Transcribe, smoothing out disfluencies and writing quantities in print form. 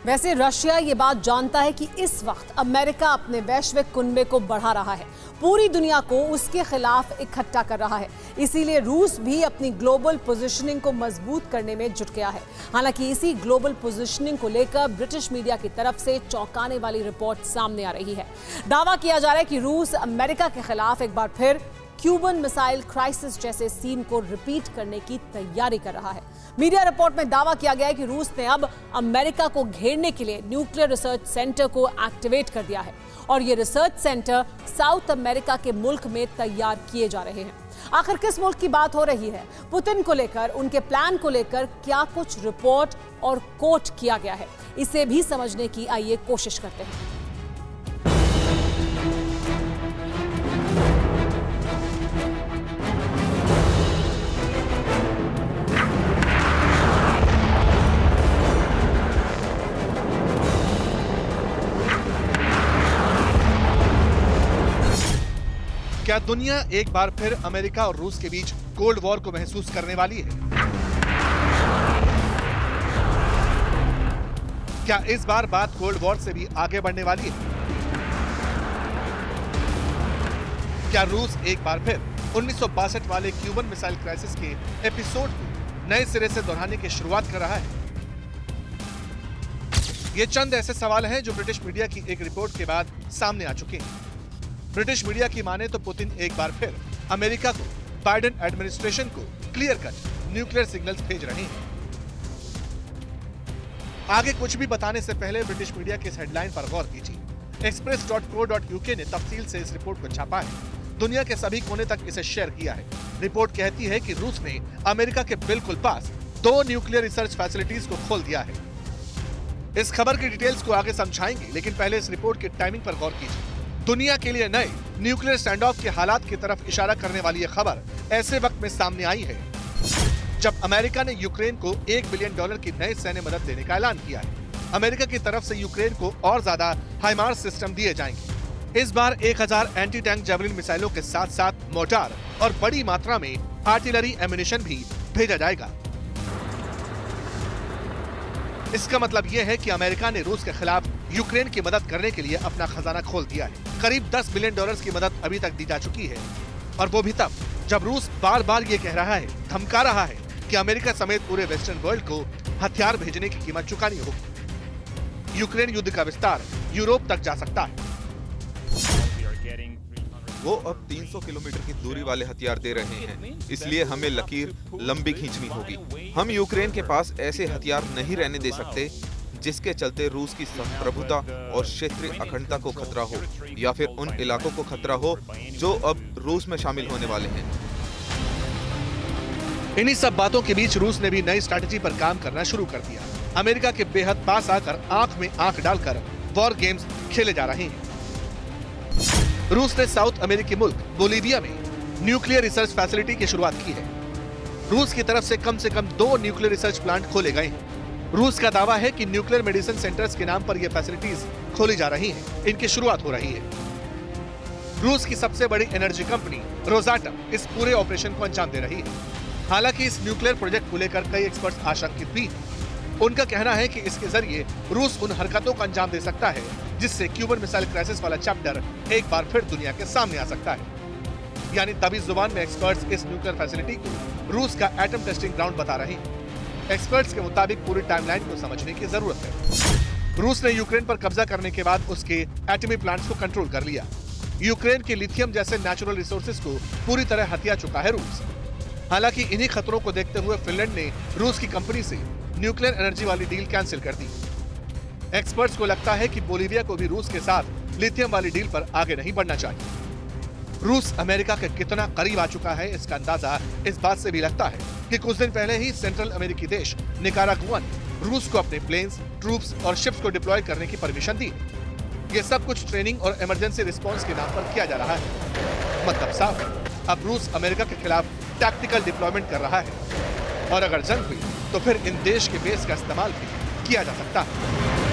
वैसे रशिया ये बात जानता है कि इस वक्त अमेरिका अपने वैश्विक कुनबे को बढ़ा रहा है, पूरी दुनिया को उसके खिलाफ इकट्ठा कर रहा है। इसीलिए रूस भी अपनी ग्लोबल पोजीशनिंग को मजबूत करने में जुट गया है। हालांकि इसी ग्लोबल पोजीशनिंग को लेकर ब्रिटिश मीडिया की तरफ से चौंकाने वाली रिपोर्ट सामने आ रही है। दावा किया जा रहा है कि रूस अमेरिका के खिलाफ एक बार फिर क्यूबन मिसाइल क्राइसिस जैसे सीन को रिपीट करने की तैयारी कर रहा है। मीडिया रिपोर्ट में दावा किया गया है कि रूस ने अब अमेरिका को घेरने के लिए न्यूक्लियर रिसर्च सेंटर को एक्टिवेट कर दिया है और ये रिसर्च सेंटर साउथ अमेरिका के मुल्क में तैयार किए जा रहे हैं। आखिर किस मुल्क की बात हो रही है? पुतिन को लेकर, उनके प्लान को लेकर क्या कुछ रिपोर्ट और कोट किया गया है, इसे भी समझने की आइए कोशिश करते हैं। क्या दुनिया एक बार फिर अमेरिका और रूस के बीच कोल्ड वॉर को महसूस करने वाली है? क्या इस बार बात कोल्ड वॉर से भी आगे बढ़ने वाली है? क्या रूस एक बार फिर 1962 वाले क्यूबन मिसाइल क्राइसिस के एपिसोड को नए सिरे से दोहराने की शुरुआत कर रहा है? ये चंद ऐसे सवाल हैं जो ब्रिटिश मीडिया की एक रिपोर्ट के बाद सामने आ चुके हैं। ब्रिटिश मीडिया की माने तो पुतिन एक बार फिर अमेरिका को, बाइडेन एडमिनिस्ट्रेशन को क्लियर कट न्यूक्लियर सिग्नल्स भेज रहे हैं। आगे कुछ भी बताने से पहले ब्रिटिश मीडिया की इस हेडलाइन पर गौर कीजिए। express.co.uk ने तफसील से इस रिपोर्ट को छापा है, दुनिया के सभी कोने तक इसे शेयर किया है। रिपोर्ट कहती है कि रूस ने अमेरिका के बिल्कुल पास 2 न्यूक्लियर रिसर्च फैसिलिटीज को खोल दिया है। इस खबर की डिटेल्स को आगे समझाएंगे, लेकिन पहले इस रिपोर्ट की टाइमिंग पर गौर कीजिए। दुनिया के लिए नए न्यूक्लियर स्टैंड ऑफ के हालात की तरफ इशारा करने वाली यह खबर ऐसे वक्त में सामने आई है जब अमेरिका ने यूक्रेन को $1 बिलियन की नए सैन्य मदद देने का ऐलान किया है। अमेरिका की तरफ से यूक्रेन को और ज्यादा हाइमार्स सिस्टम दिए जाएंगे। इस बार 1000 एंटी टैंक जैवलिन मिसाइलों के साथ साथ मोर्टार और बड़ी मात्रा में आर्टिलरी एम्युनिशन भी भेजा जाएगा। इसका मतलब यह है कि अमेरिका ने रूस के खिलाफ यूक्रेन की मदद करने के लिए अपना खजाना खोल दिया है। करीब $10 बिलियन की मदद अभी तक दी जा चुकी है, और वो भी तब जब रूस बार बार ये कह रहा है, धमका रहा है कि अमेरिका समेत पूरे वेस्टर्न वर्ल्ड को हथियार भेजने की कीमत चुकानी होगी। यूक्रेन युद्ध का विस्तार यूरोप तक जा सकता है। वो अब 300 किलोमीटर की दूरी वाले हथियार दे रहे हैं, इसलिए हमें लकीर लंबी खींचनी होगी। हम यूक्रेन के पास ऐसे हथियार नहीं रहने दे सकते जिसके चलते रूस की संप्रभुता और क्षेत्रीय अखंडता को खतरा हो, या फिर उन इलाकों को खतरा हो जो अब रूस में शामिल होने वाले हैं। इन्हीं सब बातों के बीच रूस ने भी नई स्ट्रैटेजी पर काम करना शुरू कर दिया। अमेरिका के बेहद पास आकर आंख में आंख डालकर वॉर गेम्स खेले जा रहे हैं। रूस ने साउथ अमेरिकी मुल्क बोलीविया में न्यूक्लियर रिसर्च फैसिलिटी की शुरुआत की है। रूस की तरफ से कम 2 न्यूक्लियर रिसर्च प्लांट खोले गए हैं। रूस का दावा है कि न्यूक्लियर मेडिसिन सेंटर्स के नाम पर यह फैसिलिटीज खोली जा रही हैं, इनकी शुरुआत हो रही है। रूस की सबसे बड़ी एनर्जी कंपनी रोसाटम इस पूरे ऑपरेशन को अंजाम दे रही है। हालांकि इस न्यूक्लियर प्रोजेक्ट को लेकर कई एक्सपर्ट्स आशंकित भी हैं। उनका कहना है कि इसके जरिए रूस उन हरकतों को अंजाम दे सकता है जिससे क्यूबन मिसाइल क्राइसिस वाला चैप्टर एक बार फिर दुनिया के सामने आ सकता है। यानी तभी जुबान में एक्सपर्ट्स इस न्यूक्लियर फैसिलिटी को रूस का एटम टेस्टिंग ग्राउंड बता रहे हैं। एक्सपर्ट्स के मुताबिक पूरी टाइमलाइन को समझने की जरूरत है। रूस ने यूक्रेन पर कब्जा करने के बाद उसके एटमी प्लांट्स को कंट्रोल कर लिया। यूक्रेन के लिथियम जैसे नेचुरल रिसोर्सेज को पूरी तरह हथिया चुका है रूस। हालांकि इन्हीं खतरों को देखते हुए फिनलैंड ने रूस की कंपनी से न्यूक्लियर एनर्जी वाली डील कैंसिल कर दी। एक्सपर्ट्स को लगता है कि बोलीविया को भी रूस के साथ लिथियम वाली डील पर आगे नहीं बढ़ना चाहिए। रूस अमेरिका के कितना करीब आ चुका है, इसका अंदाजा इस बात से भी लगता है कि कुछ दिन पहले ही सेंट्रल अमेरिकी देश निकारागुआ ने रूस को अपने प्लेन्स, ट्रूप्स और शिप्स को डिप्लॉय करने की परमिशन दी। ये सब कुछ ट्रेनिंग और इमरजेंसी रिस्पांस के नाम पर किया जा रहा है। मतलब साफ है, अब रूस अमेरिका के खिलाफ टैक्टिकल डिप्लॉयमेंट कर रहा है, और अगर जंग हुई तो फिर इन देश के बेस का इस्तेमाल भी किया जा सकता है।